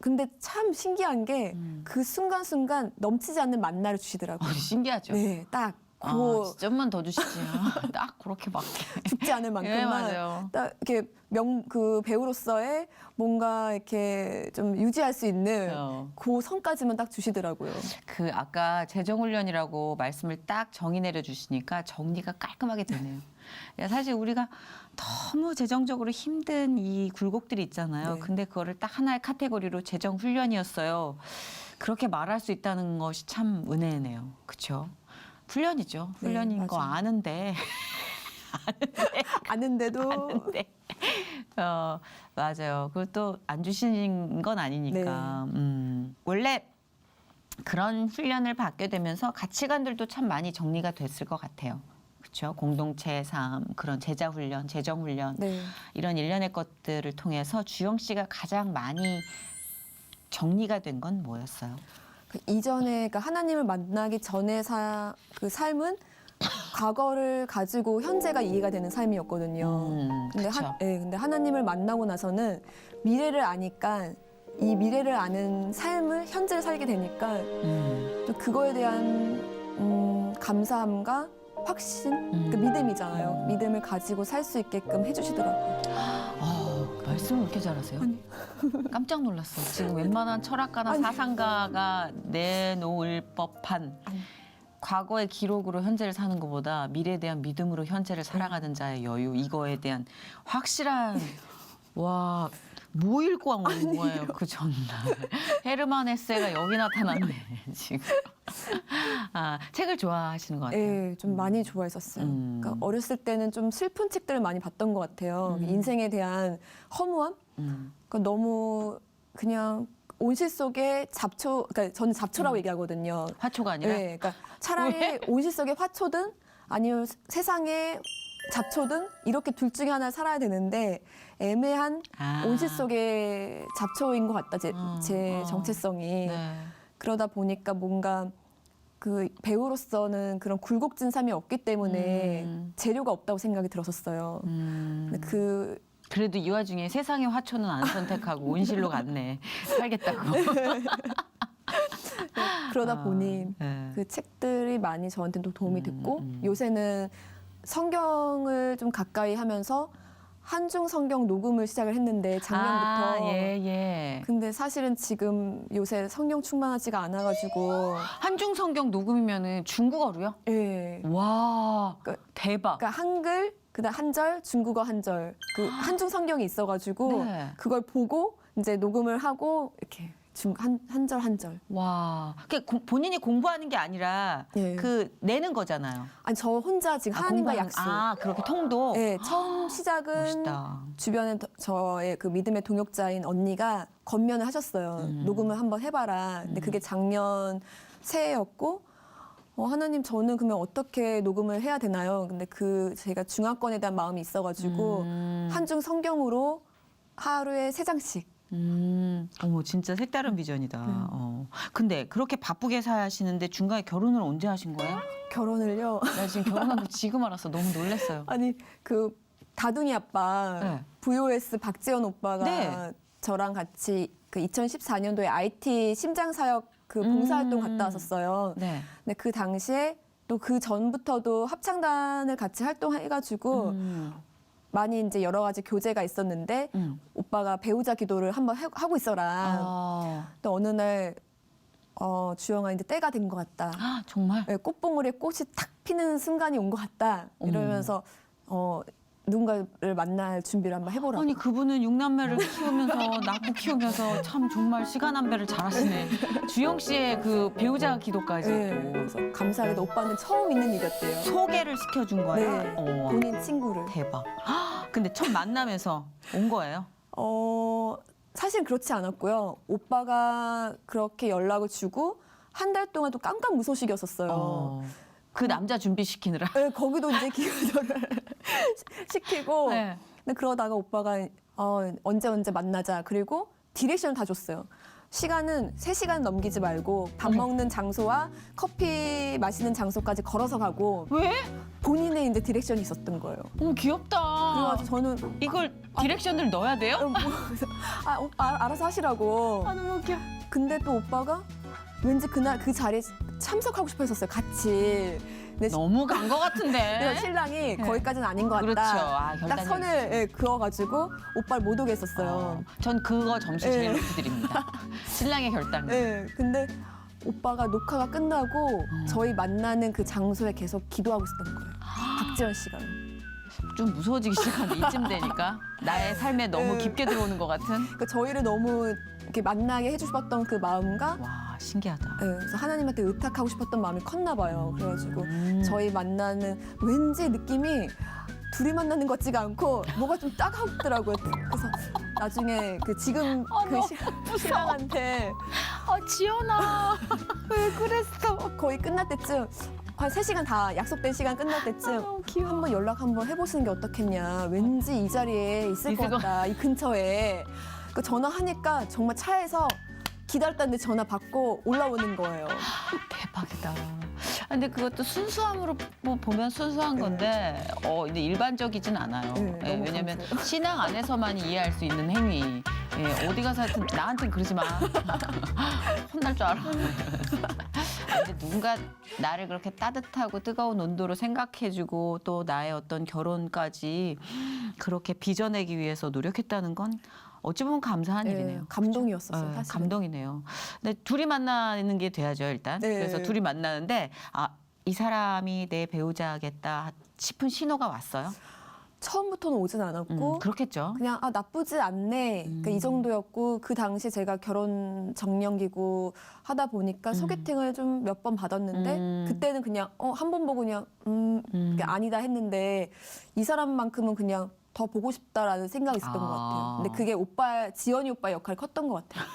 근데 참 신기한 게 그 순간순간 넘치지 않는 만나를 주시더라고요. 신기하죠? 네, 딱 아, 그 좀만 더 주시지. 딱 그렇게밖에. 죽지 않을 예, 만큼만 맞아요. 딱 이렇게 그 배우로서의 뭔가 이렇게 좀 유지할 수 있는 그 선까지만 딱 주시더라고요. 그 아까 재정훈련이라고 말씀을 딱 정의 내려주시니까 정리가 깔끔하게 되네요. 사실 우리가 너무 재정적으로 힘든 이 굴곡들이 있잖아요. 네. 근데 그거를 딱 하나의 카테고리로 재정훈련이었어요. 그렇게 말할 수 있다는 것이 참 은혜네요. 그렇죠? 훈련이죠. 네, 훈련인 거 맞아요. 아는데. 아는데도 네. 맞아요. 그것도 안 주시는 건 아니니까. 원래 그런 훈련을 받게 되면서 가치관들도 참 많이 정리가 됐을 것 같아요. 그렇죠? 공동체 삶, 그런 제자 훈련, 재정 훈련 네. 이런 일련의 것들을 통해서 주영 씨가 가장 많이 정리가 된 건 뭐였어요? 그 이전에 그러니까 하나님을 만나기 전에 그 삶은 과거를 가지고 현재가 이해가 되는 삶이었거든요. 그쵸. 근데 하나님을 만나고 나서는 미래를 아니까 이 미래를 아는 삶을 현재를 살게 되니까 또 그거에 대한 감사함과 확신, 그 믿음이잖아요. 믿음을 가지고 살 수 있게끔 해주시더라고요. 말씀을 그렇게 잘하세요? 아니. 깜짝 놀랐어. 지금 웬만한 철학가나 아니. 사상가가 내놓을 법한 아니. 과거의 기록으로 현재를 사는 것보다 미래에 대한 믿음으로 현재를 살아가는 자의 여유, 이거에 대한 확실한 와. 뭐 읽고 온 거예요 그 전날. 헤르만 헤세가 여기 나타났네 지금. 책을 좋아하시는 것 같아요. 네, 좀 많이 좋아했었어요. 그러니까 어렸을 때는 좀 슬픈 책들을 많이 봤던 것 같아요. 인생에 대한 허무함? 그러니까 너무 그냥 온실 속의 잡초, 그러니까 저는 잡초라고 얘기하거든요. 화초가 아니라? 네, 그러니까 차라리 온실 속의 화초든 아니면 세상의 잡초든 이렇게 둘 중에 하나 살아야 되는데 애매한 온실 속의 잡초인 것 같다, 제 정체성이. 네. 그러다 보니까 뭔가 그 배우로서는 그런 굴곡진 삶이 없기 때문에 재료가 없다고 생각이 들었었어요. 근데 그래도 이 와중에 세상의 화초는 안 선택하고 온실로 갔네. 살겠다고. 그러다 보니 네. 그 책들이 많이 저한테도 도움이 됐고 요새는 성경을 좀 가까이 하면서 한중 성경 녹음을 시작을 했는데 작년부터. 예. 근데 사실은 지금 요새 성경 충만하지가 않아가지고. 한중 성경 녹음이면은 중국어로요? 예. 와, 그러니까- 대박. 그러니까 한글, 그다음 한절, 중국어 한절, 그 한중 성경이 있어가지고 네. 그걸 보고 이제 녹음을 하고 이렇게 한절 한절. 와, 본인이 공부하는 게 아니라 예. 그 내는 거잖아요. 아니 저 혼자 지금 하나님과 약속. 그렇게 통도. 네, 처음 시작은 멋있다. 주변에 저의 그 믿음의 동역자인 언니가 권면을 하셨어요. 녹음을 한번 해봐라. 근데 그게 작년 새해였고, 하나님 저는 그러면 어떻게 녹음을 해야 되나요? 근데 제가 중화권에 대한 마음이 있어가지고 한중 성경으로 하루에 3장씩. 어머, 진짜 색다른 비전이다. 근데 그렇게 바쁘게 사시는데 중간에 결혼을 언제 하신 거예요? 결혼을요. 나 지금 결혼한 거 지금 알았어. 너무 놀랐어요. 아니 그 다둥이 아빠 네. VOS 박지원 오빠가 네. 저랑 같이 그 2014년도에 IT 심장사역 그 봉사활동 갔다 왔었어요. 네. 근데 그 당시에 또 그 전부터도 합창단을 같이 활동해가지고 많이 이제 여러 가지 교제가 있었는데 오빠가 배우자 기도를 한번 하고 있어라. 또 어느 날 주영아 이제 때가 된 것 같다. 정말? 네, 꽃봉오리에 꽃이 탁 피는 순간이 온 것 같다. 이러면서 누군가를 만날 준비를 한번 해보라고. 아니 그분은 6남매를 키우면서 낳고 키우면서 참 정말 시간 안배를 잘하시네. 주영 씨의 그 배우자 기도까지 네, 했고. 그래서 감사하게도 오빠는 처음 있는 일이었대요. 소개를 시켜준 거예요? 네, 본인 친구를. 대박. 근데 첫 만나면서 온 거예요? 사실 그렇지 않았고요. 오빠가 그렇게 연락을 주고 한 달 동안 또 깜깜 무소식이었었어요. 그 남자 준비시키느라. 네, 거기도 이제 기도를 시키고. 네. 근데 그러다가 오빠가 언제 만나자. 그리고 디렉션을 다 줬어요. 시간은 3시간 넘기지 말고 밥 먹는 장소와 커피 마시는 장소까지 걸어서 가고. 왜? 본인의 이제 디렉션이 있었던 거예요. 귀엽다. 그래가지고 저는 이걸 디렉션을 넣어야 돼요? 그래서 오빠 알아서 하시라고. 너무 웃겨. 근데 또 오빠가 왠지 그날 그 자리에 참석하고 싶어 했었어요. 같이. 근데 너무 간 거 같은데. 그래서 신랑이 거기까지는 아닌 것 같다. 그렇죠. 딱 선을 그어가지고 오빠를 못 오게 했었어요. 전 그거 점수 제일 높이 드립니다. 신랑의 결단. 네, 근데 오빠가 녹화가 끝나고 저희 만나는 그 장소에 계속 기도하고 있었던 거예요. 박지원 씨가. 좀 무서워지기 시작한 이쯤 되니까 나의 삶에 너무 깊게 들어오는 것 같은. 그러니까 저희를 너무 이렇게 만나게 해주셨던 그 마음과 와, 신기하다. 그래서 하나님한테 의탁하고 싶었던 마음이 컸나 봐요. 그래가지고 저희 만나는 왠지 느낌이 둘이 만나는 것 같지가 않고 뭐가 좀 따갑더라고요. 그래서 나중에 지금 신랑한테 지연아, 왜 그랬어? 거의 끝날 때쯤 한 3시간 다 약속된 시간 끝날 때쯤 한번 연락 한번 해보시는 게 어떻겠냐. 왠지 이 자리에 있을 것 같다. 이 근처에. 그 전화하니까 정말 차에서 기다렸다는데 전화 받고 올라오는 거예요. 대박이다. 근데 그것도 순수함으로 뭐 보면 순수한 건데 근데 일반적이진 않아요. 네, 예, 너무 왜냐면 감사해요. 신앙 안에서만 이해할 수 있는 행위. 예, 어디 가서 하여튼 나한텐 그러지 마. 혼날 줄 알아. 근데 누군가 나를 그렇게 따뜻하고 뜨거운 온도로 생각해주고 또 나의 어떤 결혼까지 그렇게 빚어내기 위해서 노력했다는 건 어찌 보면 감사한 네, 일이네요. 감동이었었어요. 네, 사실. 감동이네요. 근데 둘이 만나는 게 돼야죠, 일단. 네. 그래서 둘이 만나는데 이 사람이 내 배우자겠다 싶은 신호가 왔어요. 처음부터는 오진 않았고 그렇겠죠. 그냥 나쁘지 않네. 그러니까 이 정도였고 그 당시 제가 결혼 정년기고 하다 보니까 소개팅을 좀 몇 번 받았는데 그때는 그냥 한 번 보고 그냥 그게 아니다 했는데 이 사람만큼은 그냥 더 보고 싶다라는 생각이 있었던 것 같아요. 근데 그게 지연이 오빠 역할이 컸던 것 같아요.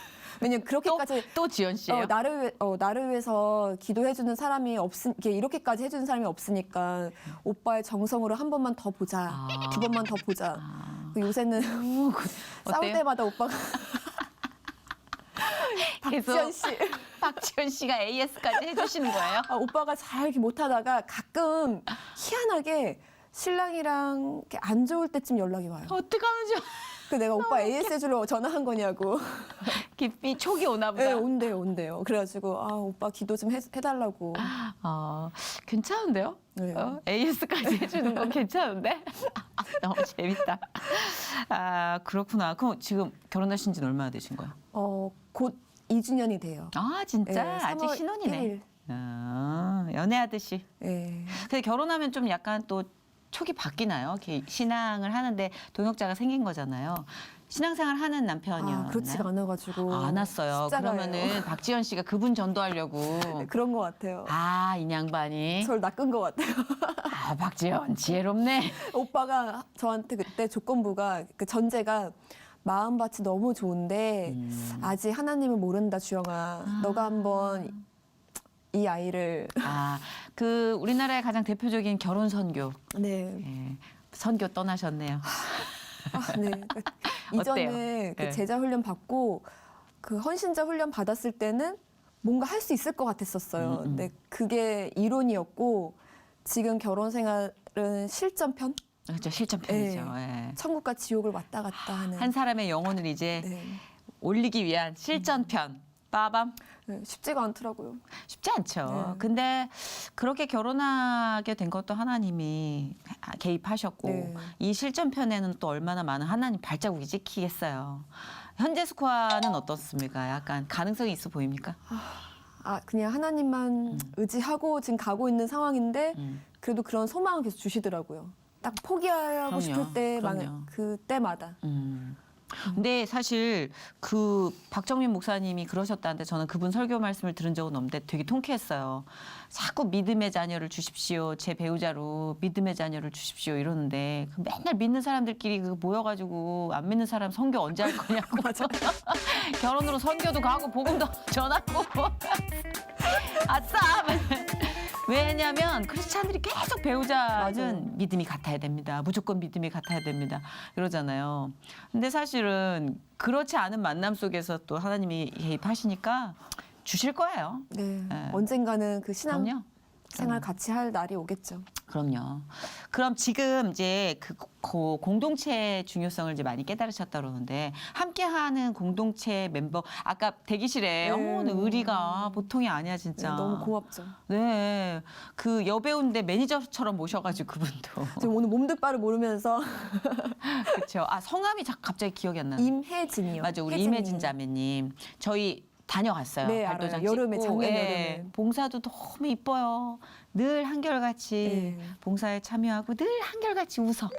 왜냐면 그렇게까지 또 지연 씨예요. 나를 위해서 기도해주는 사람이 이렇게까지 해주는 사람이 없으니까 오빠의 정성으로 한 번만 더 보자, 두 번만 더 보자. 요새는 싸울 어때요? 때마다 오빠가 박지현 씨, 박지현 씨가 AS까지 해주시는 거예요? 오빠가 잘 이렇게 못하다가 가끔 희한하게 신랑이랑 이렇게 안 좋을 때쯤 연락이 와요. 어떡하면 좋아. 그 내가 오빠 AS 해주러 전화한 거냐고. 깊이 촉이 오나 보다. 네, 온대요. 그래가지고 오빠 기도 좀 해달라고. 괜찮은데요? 네. AS까지 해주는 건 괜찮은데? 너무 재밌다. 그렇구나. 그럼 지금 결혼하신 지는 얼마나 되신 거예요? 곧 2주년이 돼요. 진짜? 네, 아직 3월 신혼이네. 연애하듯이. 네. 근데 결혼하면 좀 약간 또 촉이 바뀌나요? 이렇게 신앙을 하는데 동역자가 생긴 거잖아요. 신앙생활 하는 남편이었나요? 그렇지가 않아가지고. 안 왔어요. 십자가예요. 그러면은 박지현 씨가 그분 전도하려고. 네, 그런 것 같아요. 이 양반이. 저를 낚은 것 같아요. 박지현 지혜롭네. 오빠가 저한테 그때 조건부가 그 전제가 마음밭이 너무 좋은데 아직 하나님을 모른다 주영아. 너가 한번 이 아이를 그 우리나라의 가장 대표적인 결혼 선교. 네. 예, 선교 떠나셨네요. 네. 이전에 어때요? 그 네. 제자 훈련 받고 그 헌신자 훈련 받았을 때는 뭔가 할 수 있을 것 같았었어요. 근데 그게 이론이었고 지금 결혼 생활은 실전편? 그렇죠. 실전편이죠. 예. 천국과 지옥을 왔다 갔다 하는. 한 사람의 영혼을 이제 네. 올리기 위한 실전편. 빠밤. 네, 쉽지가 않더라고요. 쉽지 않죠. 네. 근데 그렇게 결혼하게 된 것도 하나님이 개입하셨고 네. 이 실전편에는 또 얼마나 많은 하나님 발자국이 찍히겠어요. 현재 스코어는 어떻습니까? 약간 가능성이 있어 보입니까? 그냥 하나님만 의지하고 지금 가고 있는 상황인데 음. 그래도 그런 소망을 계속 주시더라고요. 딱 포기하고 그럼요. 싶을 때 그럼요. 그때마다. 근데 사실 그 박정민 목사님이 그러셨다는데 저는 그분 설교 말씀을 들은 적은 없는데 되게 통쾌했어요. 자꾸 믿음의 자녀를 주십시오. 제 배우자로 믿음의 자녀를 주십시오. 이러는데 맨날 믿는 사람들끼리 모여가지고 안 믿는 사람 선교 언제 할 거냐고. 결혼으로 선교도 가고 복음도 전하고. 아싸! 왜냐하면 크리스찬들이 계속 배우자는 맞아요. 믿음이 같아야 됩니다. 무조건 믿음이 같아야 됩니다. 이러잖아요. 근데 사실은 그렇지 않은 만남 속에서 또 하나님이 개입하시니까 주실 거예요. 네. 네. 언젠가는 그 신앙 그럼요. 생활 같이 할 날이 오겠죠. 그럼요. 그럼 지금 이제 그 공동체의 중요성을 이제 많이 깨달으셨다 그러는데 함께하는 공동체 member 아까 대기실에 의리가 보통이 아니야 진짜. 네, 너무 고맙죠. 네, 그 여배우인데 매니저처럼 모셔가지고 그분도. 지금 오늘 몸둘 바를 모르면서 그렇죠. 성함이 갑자기 기억이 안 나네. 임혜진이요. 맞아, 우리 혜진이. 임혜진 자매님. 저희 다녀갔어요. 네, 발도장 알아요. 여름에, 찍고. 작년 예, 여름에. 봉사도 너무 이뻐요. 늘 한결같이 네. 봉사에 참여하고 늘 한결같이 웃어.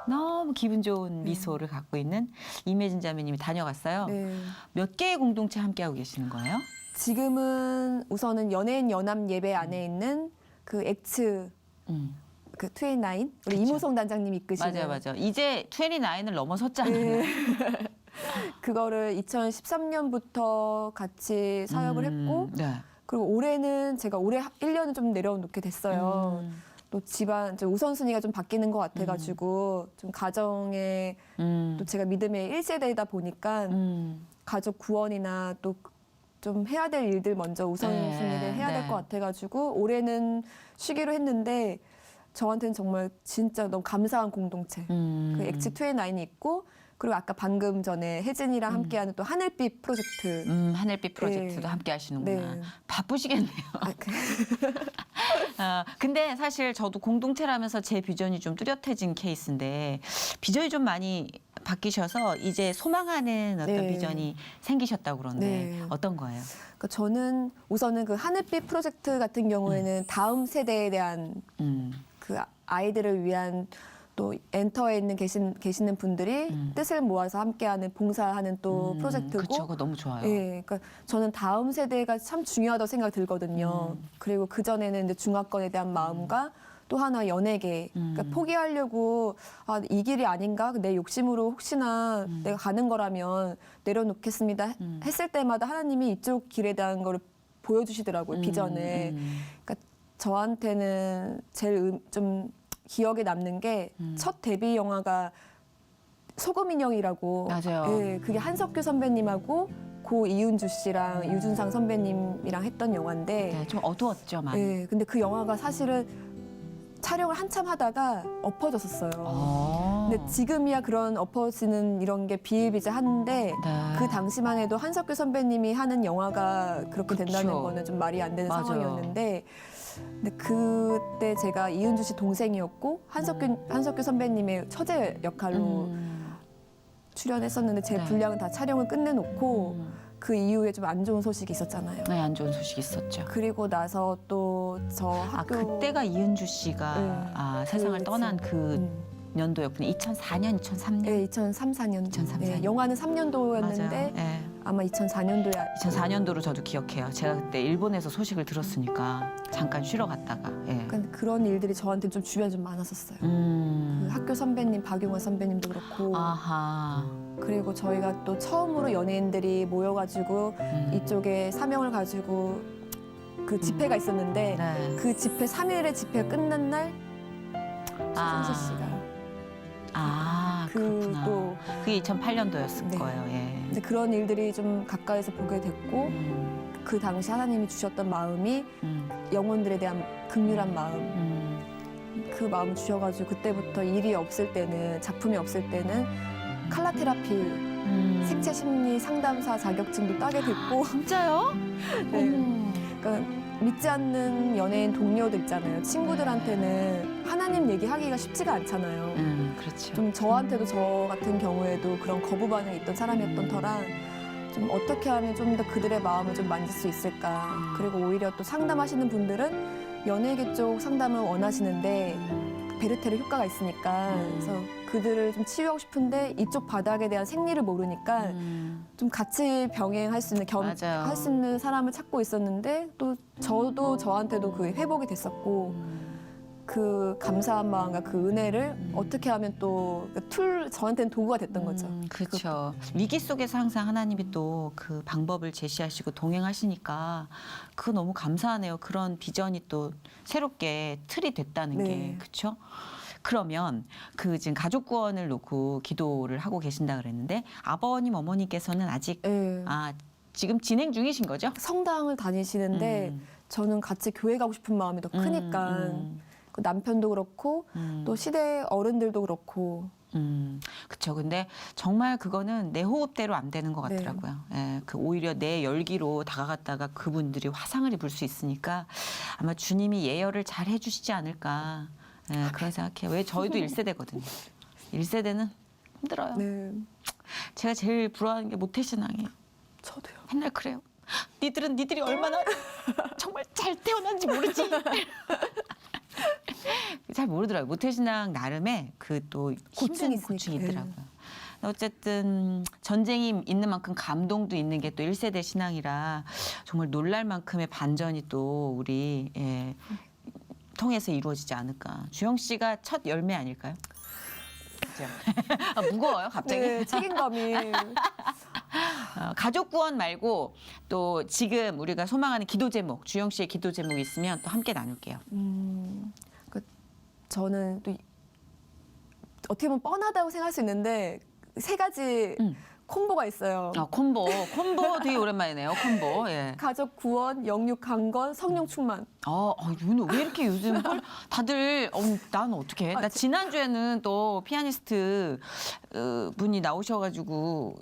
너무 기분 좋은 미소를 갖고 있는 임혜진 자매님이 다녀갔어요. 네. 몇 개의 공동체 함께하고 계시는 거예요? 지금은 우선은 연예인 연합 예배 안에 있는 그 엑츠 음. 그 29 우리 그쵸. 이무성 단장님 이끄시는 맞아. 이제 29을 넘어섰잖아요. 네. 그거를 2013년부터 같이 사역을 했고 네. 그리고 올해는 제가 올해 1년은 좀 내려놓게 됐어요. 또 집안 좀 우선순위가 좀 바뀌는 것 같아가지고 좀 가정에 또 제가 믿음의 1세대이다 보니까 가족 구원이나 또 좀 해야 될 일들 먼저 우선순위를 해야 될 것 같아가지고 올해는 쉬기로 했는데 저한테는 정말 진짜 너무 감사한 공동체. 그 엑지29이 있고 그리고 아까 방금 전에 혜진이랑 함께하는 또 하늘빛 프로젝트. 하늘빛 프로젝트도 함께 하시는구나. 네. 바쁘시겠네요. 근데 사실 저도 공동체라면서 제 비전이 좀 뚜렷해진 케이스인데 비전이 좀 많이 바뀌셔서 이제 소망하는 어떤 네. 비전이 생기셨다고 그러는데 네. 어떤 거예요? 그러니까 저는 우선은 그 하늘빛 프로젝트 같은 경우에는 다음 세대에 대한 그 아이들을 위한 또 엔터에 있는 계시는 분들이 뜻을 모아서 함께하는 봉사하는 또 프로젝트고. 그렇죠. 그거 너무 좋아요. 예, 그러니까 저는 다음 세대가 참 중요하다고 생각이 들거든요. 그리고 그 전에는 이제 중화권에 대한 마음과 또 하나 연예계. 그러니까 포기하려고 이 길이 아닌가 내 욕심으로 혹시나 내가 가는 거라면 내려놓겠습니다 했을 때마다 하나님이 이쪽 길에 대한 거를 보여주시더라고요. 비전을. 그러니까 저한테는 제일 좀 기억에 남는 게 첫 데뷔 영화가 소금 인형이라고. 맞아요. 예, 그게 한석규 선배님하고 고 이윤주 씨랑 유준상 선배님이랑 했던 영화인데. 네, 좀 어두웠죠, 많이. 예, 근데 그 영화가 사실은 촬영을 한참 하다가 엎어졌었어요. 근데 지금이야 그런 엎어지는 이런 게 비일비재한데 네. 그 당시만 해도 한석규 선배님이 하는 영화가 그렇게 된다는 그쵸. 거는 좀 말이 안 되는 맞아요. 상황이었는데 근데 그때 제가 이은주 씨 동생이었고 한석규 선배님의 처제 역할로 출연했었는데 제 네. 분량은 다 촬영을 끝내놓고 그 이후에 좀 안 좋은 소식이 있었잖아요. 네, 안 좋은 소식이 있었죠. 그리고 나서 또 저 학교 그때가 이은주 씨가 네. 세상을 그치. 떠난 그 연도였군요. 2004년, 2003년. 네, 2003, 4년. 2003, 4년. 영화는 3년도였는데 맞아요. 네. 아마 2004년도에 2004년도로 저도 기억해요. 제가 그때 일본에서 소식을 들었으니까 잠깐 쉬러 갔다가. 예. 그런 일들이 저한테 좀 주변에 좀 많았었어요. 그 학교 선배님 박용화 선배님도 그렇고 아하. 그리고 저희가 또 처음으로 연예인들이 모여가지고 이쪽에 사명을 가지고 그 집회가 있었는데 네. 그 집회 3일의 집회가 끝난 날 최순실 씨가 그렇구나. 또 그게 2008년도였을 네. 거예요. 예. 근데 그런 일들이 좀 가까이서 보게 됐고 그 당시 하나님이 주셨던 마음이 영혼들에 대한 극률한 마음 그 마음 주셔가지고 그때부터 일이 없을 때는 작품이 없을 때는 칼라 테라피 색채 심리 상담사 자격증도 따게 됐고 진짜요? 네. 어머. 그러니까 믿지 않는 연예인 동료들 있잖아요. 친구들한테는 하나님 얘기하기가 쉽지가 않잖아요. 그렇죠. 좀 저한테도 저 같은 경우에도 그런 거부 반응이 있던 사람이었던 터랑 좀 어떻게 하면 좀 더 그들의 마음을 좀 만질 수 있을까. 그리고 오히려 또 상담하시는 분들은 연예계 쪽 상담을 원하시는데 베르테르 효과가 있으니까 그래서 그들을 좀 치유하고 싶은데 이쪽 바닥에 대한 생리를 모르니까 좀 같이 병행할 수 있는 맞아요. 할 수 있는 사람을 찾고 있었는데 또 저도 저한테도 그 회복이 됐었고 그 감사한 마음과 그 은혜를 어떻게 하면 또 저한테는 도구가 됐던 거죠. 그렇죠. 위기 속에서 항상 하나님이 또 그 방법을 제시하시고 동행하시니까 그거 너무 감사하네요. 그런 비전이 또 새롭게 틀이 됐다는 네. 게 그렇죠. 그러면 그 지금 가족 구원을 놓고 기도를 하고 계신다 그랬는데 아버님 어머니께서는 아직 네. 지금 진행 중이신 거죠? 성당을 다니시는데 저는 같이 교회 가고 싶은 마음이 더 크니까 그 남편도 그렇고 또 시대 어른들도 그렇고 그렇죠. 근데 정말 그거는 내 호흡대로 안 되는 것 같더라고요. 예, 그 오히려 내 열기로 다가갔다가 그분들이 화상을 입을 수 있으니까 아마 주님이 예열을 잘 해주시지 않을까. 예, 그런 생각해요. 왜 저희도 1세대거든요. 1세대는 힘들어요. 네. 제가 제일 부러워하는 게 모태신앙이에요. 저도요. 맨날 그래요. 니들이 얼마나 정말 잘 태어난지 모르지. 잘 모르더라고요. 모태신앙 나름의 그 또 힘든 고충이 있더라고요. 어쨌든 전쟁이 있는 만큼 감동도 있는 게 또 1세대 신앙이라 정말 놀랄 만큼의 반전이 또 우리 통해서 이루어지지 않을까. 주영 씨가 첫 열매 아닐까요? 그죠? 무거워요, 갑자기. 네, 책임감이. 가족 구원 말고 또 지금 우리가 소망하는 기도 제목, 주영 씨의 기도 제목이 있으면 또 함께 나눌게요. 저는 또 어떻게 보면 뻔하다고 생각할 수 있는데 3가지 콤보가 있어요. 콤보 되게 오랜만이네요. 콤보. 예. 가족 구원, 영육 강건, 성령 충만. 이분은 왜 이렇게 요즘 다들 난 어떻게 해? 나 지난주에는 또 피아니스트 분이 나오셔가지고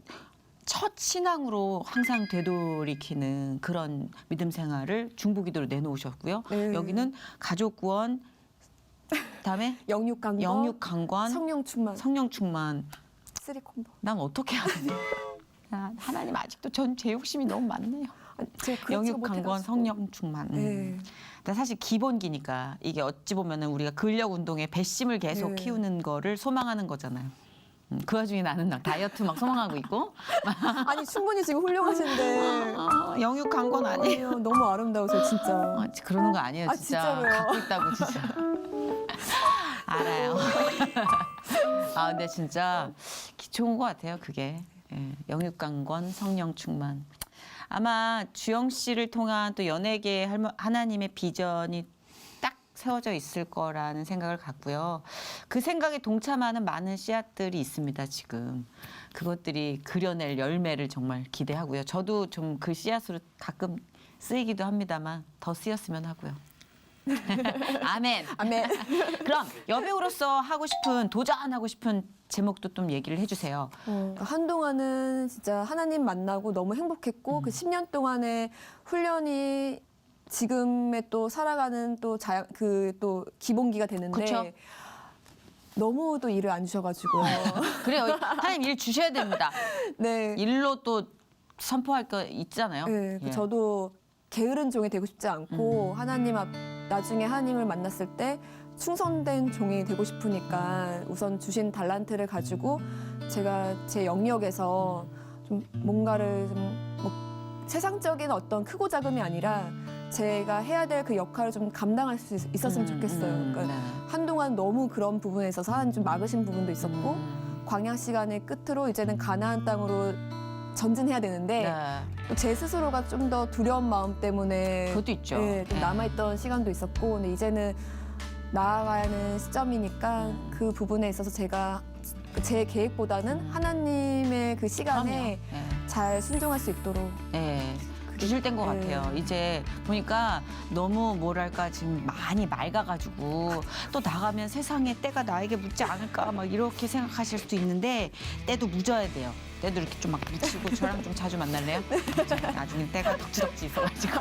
첫 신앙으로 항상 되돌이키는 그런 믿음 생활을 중보기도로 내놓으셨고요. 네. 여기는 가족 구원, 그다음에 영육 강건, 영육 강권, 성령 충만. 성령 충만. 쓰리 콤보. 난 어떻게 하느냐. 하나님 아직도 전 제 욕심이 너무 많네요. 제가 그렇지가 영육 강권, 못해가지고. 성령 충만. 네. 근데 사실 기본기니까 이게 어찌 보면은 우리가 근력 운동에 배심을 계속 네. 키우는 거를 소망하는 거잖아요. 그 와중에 나는 다이어트 막 소망하고 있고. 아니 충분히 지금 훌륭하신데. 영육 강권 아니에요. 아니에요. 너무 아름다우세요 진짜. 그러는 거 아니에요, 진짜. 진짜로요? 갖고 있다고 진짜. 알아요. 근데 진짜 좋은 것 같아요, 그게. 예, 영육 강권, 성령 충만. 아마 주영 씨를 통한 또 연예계의 하나님의 비전이 딱 세워져 있을 거라는 생각을 갖고요. 그 생각에 동참하는 많은 씨앗들이 있습니다, 지금. 그것들이 그려낼 열매를 정말 기대하고요. 저도 좀 그 씨앗으로 가끔 쓰이기도 합니다만 더 쓰였으면 하고요. 아멘. 아멘. 그럼 여배우로서 도전하고 싶은 제목도 좀 얘기를 해주세요. 한동안은 진짜 하나님 만나고 너무 행복했고 그 10년 동안의 훈련이 지금의 또 살아가는 또 또 기본기가 되는데 그쵸? 너무 또 일을 안 주셔가지고요. 그래요. 하나님 일 주셔야 됩니다. 네. 일로 또 선포할 거 있잖아요. 네, 예. 저도 게으른 종이 되고 싶지 않고 나중에 하나님을 만났을 때 충성된 종이 되고 싶으니까 우선 주신 달란트를 가지고 제가 제 영역에서 좀 뭔가를 뭐 세상적인 어떤 크고 작음이 아니라 제가 해야 될 그 역할을 좀 감당할 수 있었으면 좋겠어요. 그러니까 네. 한동안 너무 그런 부분에 있어서 하나님 좀 막으신 부분도 있었고 광야 시간의 끝으로 이제는 가나안 땅으로 전진해야 되는데 네. 제 스스로가 좀 더 두려운 마음 때문에 그것도 있죠. 예, 좀 네. 남아있던 시간도 있었고 근데 이제는 나아가는 시점이니까 그 부분에 있어서 제가 제 계획보다는 하나님의 그 시간에 그럼요. 잘 순종할 수 있도록 네. 주실 때인 것 같아요. 이제 보니까 너무 뭐랄까 지금 많이 맑아가지고 또 나가면 세상에 때가 나에게 묻지 않을까 막 이렇게 생각하실 수도 있는데 때도 묻어야 돼요. 때도 이렇게 좀 막 묻히고 저랑 좀 자주 만날래요? 나중에 때가 덕지덕지 있어가지고.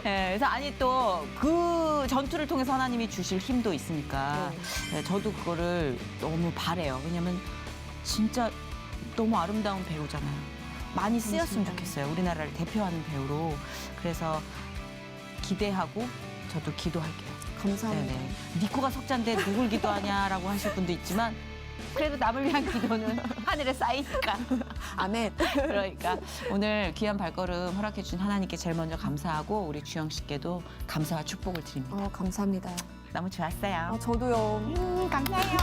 네, 그래서 아니 또 그 전투를 통해서 하나님이 주실 힘도 있으니까 네, 저도 그거를 너무 바래요. 왜냐면 진짜 너무 아름다운 배우잖아요. 많이 쓰였으면 좋겠어요. 우리나라를 대표하는 배우로. 그래서 기대하고 저도 기도할게요. 감사합니다. 네네. 니코가 석자인데 누굴 기도하냐라고 하실 분도 있지만 그래도 남을 위한 기도는 하늘에 쌓이니까. 아멘. 그러니까 오늘 귀한 발걸음 허락해 주신 하나님께 제일 먼저 감사하고 우리 주영 씨께도 감사와 축복을 드립니다. 감사합니다. 너무 좋았어요. 저도요. 감사해요.